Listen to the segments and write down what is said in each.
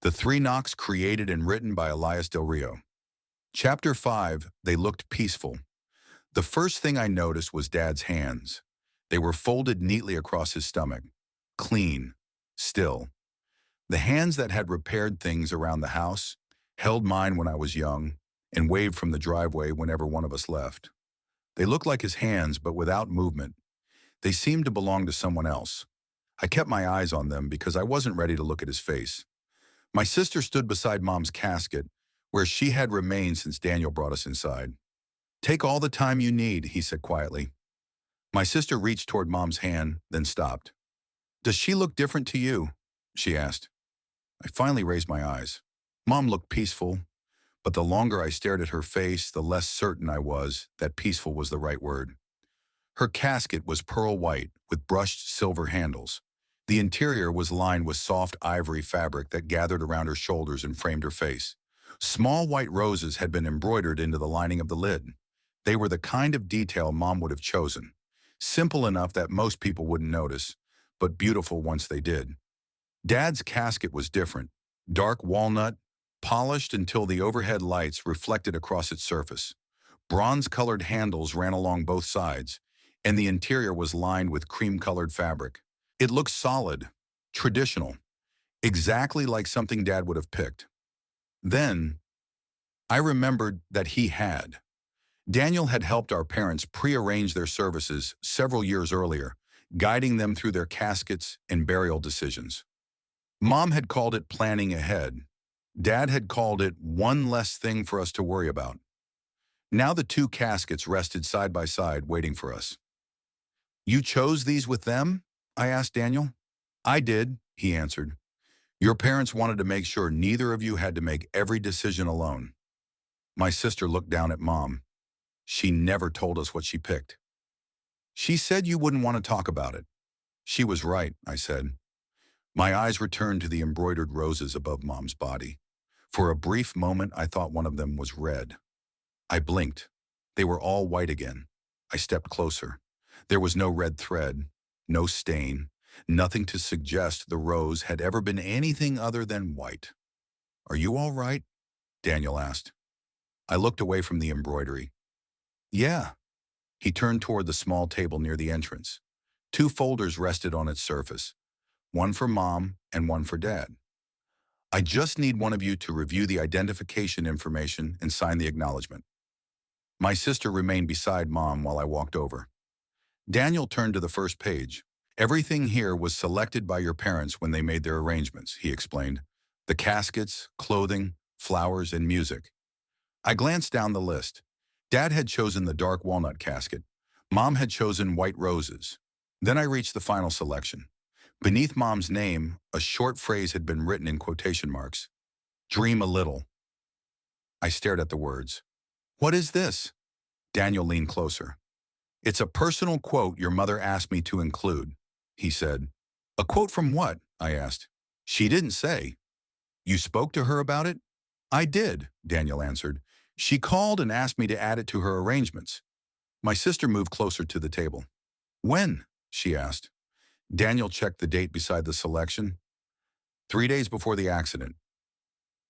The Three Knocks created and written by Elias Del Rio. Chapter 5, They Looked Peaceful. The first thing I noticed was Dad's hands. They were folded neatly across his stomach. Clean. Still. The hands that had repaired things around the house, held mine when I was young, and waved from the driveway whenever one of us left. They looked like his hands, but without movement. They seemed to belong to someone else. I kept my eyes on them because I wasn't ready to look at his face. My sister stood beside Mom's casket, where she had remained since Daniel brought us inside. "Take all the time you need," he said quietly. My sister reached toward Mom's hand, then stopped. "Does she look different to you?" she asked. I finally raised my eyes. Mom looked peaceful, but the longer I stared at her face, the less certain I was that peaceful was the right word. Her casket was pearl white with brushed silver handles. The interior was lined with soft ivory fabric that gathered around her shoulders and framed her face. Small white roses had been embroidered into the lining of the lid. They were the kind of detail Mom would have chosen. Simple enough that most people wouldn't notice, but beautiful once they did. Dad's casket was different. Dark walnut, polished until the overhead lights reflected across its surface. Bronze-colored handles ran along both sides, and the interior was lined with cream-colored fabric. It looked solid, traditional, exactly like something Dad would have picked. Then, I remembered that he had. Daniel had helped our parents prearrange their services several years earlier, guiding them through their caskets and burial decisions. Mom had called it planning ahead. Dad had called it one less thing for us to worry about. Now the two caskets rested side by side, waiting for us. "You chose these with them?" I asked Daniel. "I did," he answered. "Your parents wanted to make sure neither of you had to make every decision alone." My sister looked down at Mom. "She never told us what she picked." "She said you wouldn't want to talk about it." "She was right," I said. My eyes returned to the embroidered roses above Mom's body. For a brief moment, I thought one of them was red. I blinked. They were all white again. I stepped closer. There was no red thread, no stain, nothing to suggest the rose had ever been anything other than white. "Are you all right?" Daniel asked. I looked away from the embroidery. "Yeah." He turned toward the small table near the entrance. Two folders rested on its surface, one for Mom and one for Dad. "I just need one of you to review the identification information and sign the acknowledgement." My sister remained beside Mom while I walked over. Daniel turned to the first page. "Everything here was selected by your parents when they made their arrangements," he explained. "The caskets, clothing, flowers, and music." I glanced down the list. Dad had chosen the dark walnut casket. Mom had chosen white roses. Then I reached the final selection. Beneath Mom's name, a short phrase had been written in quotation marks. "Dream a little." I stared at the words. "What is this?" Daniel leaned closer. "It's a personal quote your mother asked me to include," he said. "A quote from what?" I asked. "She didn't say." "You spoke to her about it?" "I did," Daniel answered. "She called and asked me to add it to her arrangements." My sister moved closer to the table. "When?" she asked. Daniel checked the date beside the selection. 3 days before the accident."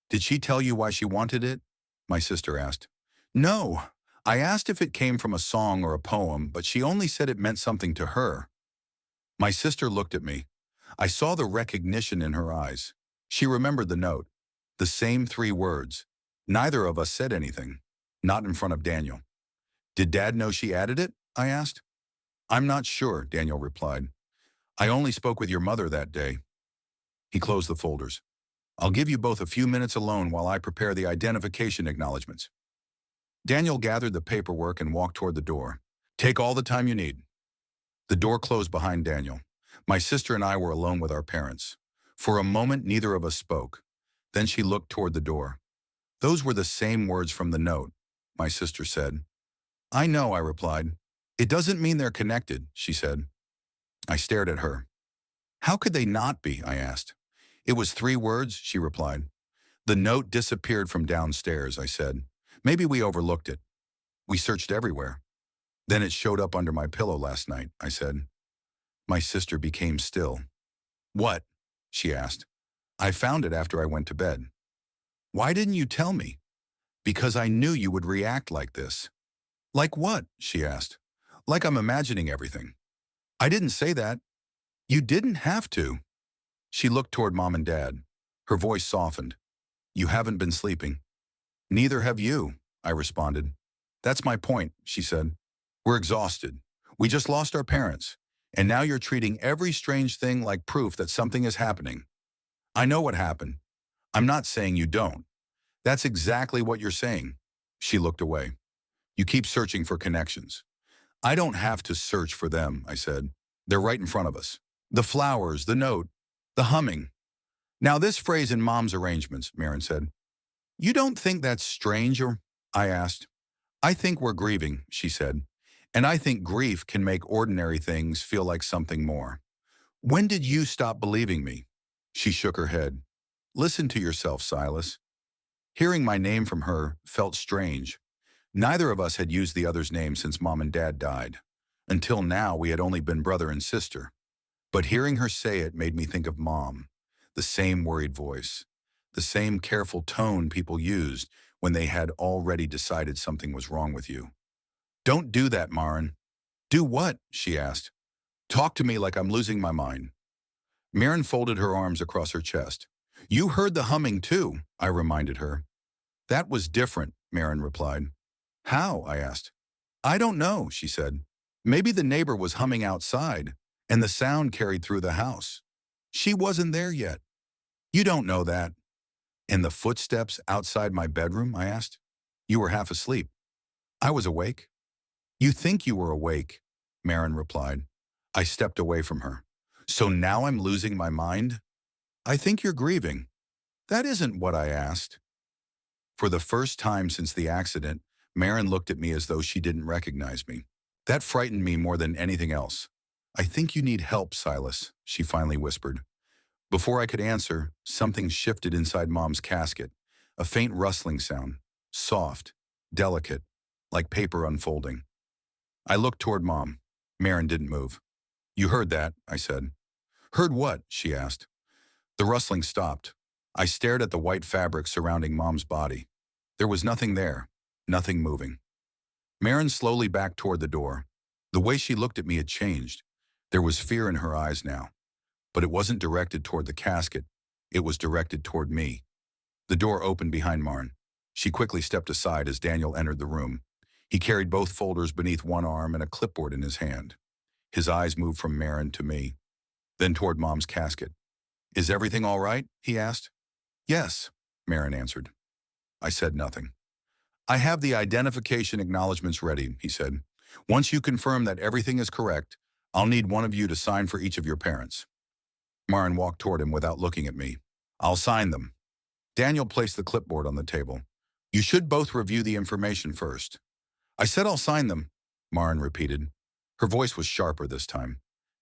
"Did she tell you why she wanted it?" my sister asked. "No. I asked if it came from a song or a poem, but she only said it meant something to her." My sister looked at me. I saw the recognition in her eyes. She remembered the note. The same 3 words. Neither of us said anything. Not in front of Daniel. "Did Dad know she added it?" I asked. "I'm not sure," Daniel replied. "I only spoke with your mother that day." He closed the folders. "I'll give you both a few minutes alone while I prepare the identification acknowledgments." Daniel gathered the paperwork and walked toward the door. "Take all the time you need." The door closed behind Daniel. My sister and I were alone with our parents. For a moment, neither of us spoke. Then she looked toward the door. "Those were the same words from the note," my sister said. "I know," I replied. "It doesn't mean they're connected," she said. I stared at her. "How could they not be?" I asked. "It was 3 words," she replied. "The note disappeared from downstairs," I said. "Maybe we overlooked it. We searched everywhere." "Then it showed up under my pillow last night," I said. My sister became still. "What?" she asked. I found it after I went to bed. Why didn't you tell me? Because I knew you would react like this. Like what? She asked. Like I'm imagining everything. I didn't say that. You didn't have to. She looked toward Mom and Dad. Her voice softened. You haven't been sleeping. Neither have you, I responded. That's my point, she said. We're exhausted. We just lost our parents. And now you're treating every strange thing like proof that something is happening. I know what happened. I'm not saying you don't. That's exactly what you're saying. She looked away. You keep searching for connections. I don't have to search for them, I said. They're right in front of us. The flowers, the note, the humming. Now this phrase in Mom's arrangements, Maren said. You don't think that's strange, or? I asked. I think we're grieving, she said. And I think grief can make ordinary things feel like something more. When did you stop believing me? She shook her head. Listen to yourself, Silas. Hearing my name from her felt strange. Neither of us had used the other's name since Mom and Dad died. Until now, we had only been brother and sister. But hearing her say it made me think of Mom. The same worried voice. The same careful tone people used when they had already decided something was wrong with you. Don't do that, Maren. Do what? She asked. Talk to me like I'm losing my mind. Maren folded her arms across her chest. You heard the humming too, I reminded her. That was different, Maren replied. How? I asked. I don't know, she said. Maybe the neighbor was humming outside, and the sound carried through the house. She wasn't there yet. You don't know that. And the footsteps outside my bedroom, I asked. You were half asleep. I was awake. You think you were awake, Maren replied. I stepped away from her. So now I'm losing my mind? I think you're grieving. That isn't what I asked. For the first time since the accident, Maren looked at me as though she didn't recognize me. That frightened me more than anything else. I think you need help, Silas, she finally whispered. Before I could answer, something shifted inside Mom's casket. A faint rustling sound, soft, delicate, like paper unfolding. I looked toward Mom. Maren didn't move. You heard that, I said. Heard what? She asked. The rustling stopped. I stared at the white fabric surrounding Mom's body. There was nothing there, nothing moving. Maren slowly backed toward the door. The way she looked at me had changed. There was fear in her eyes now. But it wasn't directed toward the casket. It was directed toward me. The door opened behind Maren. She quickly stepped aside as Daniel entered the room. He carried both folders beneath one arm and a clipboard in his hand. His eyes moved from Maren to me, then toward Mom's casket. Is everything all right? He asked. Yes, Maren answered. I said nothing. I have the identification acknowledgments ready, he said. Once you confirm that everything is correct, I'll need one of you to sign for each of your parents. Maren walked toward him without looking at me. I'll sign them. Daniel placed the clipboard on the table. You should both review the information first. I said I'll sign them, Maren repeated. Her voice was sharper this time.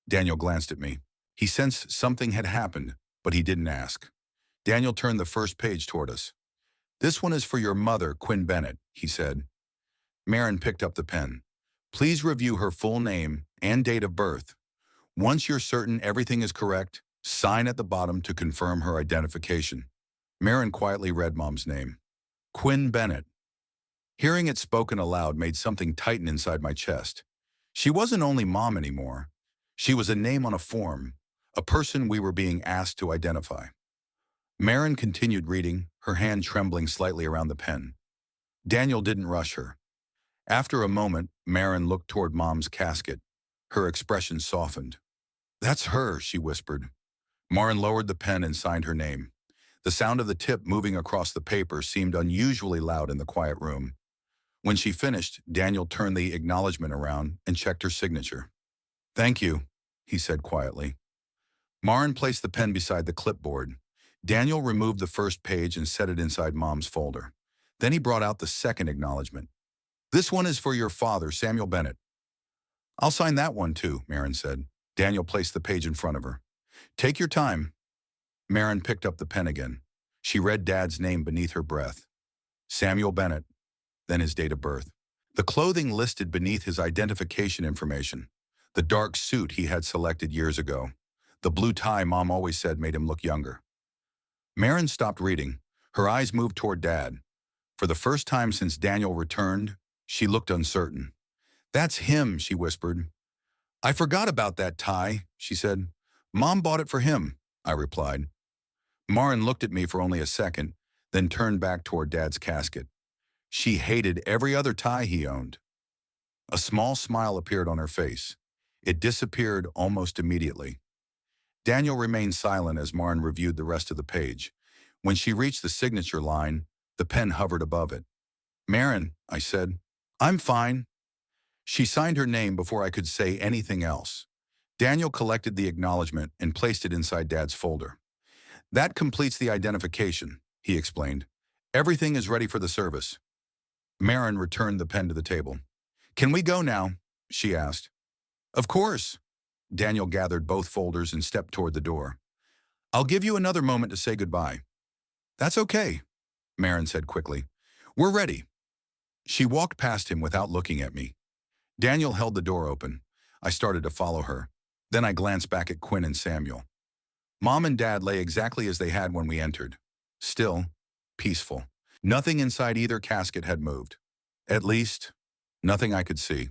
Daniel glanced at me. He sensed something had happened, but he didn't ask. Daniel turned the first page toward us. This one is for your mother, Quinn Bennett, he said. Maren picked up the pen. Please review her full name and date of birth. Once you're certain everything is correct, sign at the bottom to confirm her identification. Maren quietly read Mom's name. Quinn Bennett. Hearing it spoken aloud made something tighten inside my chest. She wasn't only Mom anymore. She was a name on a form, a person we were being asked to identify. Maren continued reading, her hand trembling slightly around the pen. Daniel didn't rush her. After a moment, Maren looked toward Mom's casket. Her expression softened. That's her, she whispered. Maren lowered the pen and signed her name. The sound of the tip moving across the paper seemed unusually loud in the quiet room. When she finished, Daniel turned the acknowledgement around and checked her signature. Thank you, he said quietly. Maren placed the pen beside the clipboard. Daniel removed the first page and set it inside Mom's folder. Then he brought out the second acknowledgement. This one is for your father, Samuel Bennett. I'll sign that one too, Maren said. Daniel placed the page in front of her. Take your time. Maren picked up the pen again. She read Dad's name beneath her breath. Samuel Bennett, then his date of birth. The clothing listed beneath his identification information. The dark suit he had selected years ago. The blue tie Mom always said made him look younger. Maren stopped reading. Her eyes moved toward Dad. For the first time since Daniel returned, she looked uncertain. "That's him," she whispered. "I forgot about that tie," she said. "Mom bought it for him," I replied. Maren looked at me for only a second, then turned back toward Dad's casket. She hated every other tie he owned. A small smile appeared on her face. It disappeared almost immediately. Daniel remained silent as Maren reviewed the rest of the page. When she reached the signature line, the pen hovered above it. "Maren," I said. "I'm fine." She signed her name before I could say anything else. Daniel collected the acknowledgement and placed it inside Dad's folder. "That completes the identification," he explained. "Everything is ready for the service." Maren returned the pen to the table. "Can we go now?" she asked. "Of course." Daniel gathered both folders and stepped toward the door. "I'll give you another moment to say goodbye." "That's okay," Maren said quickly. "We're ready." She walked past him without looking at me. Daniel held the door open. I started to follow her. Then I glanced back at Quinn and Samuel. Mom and Dad lay exactly as they had when we entered. Still, peaceful. Nothing inside either casket had moved. At least, nothing I could see.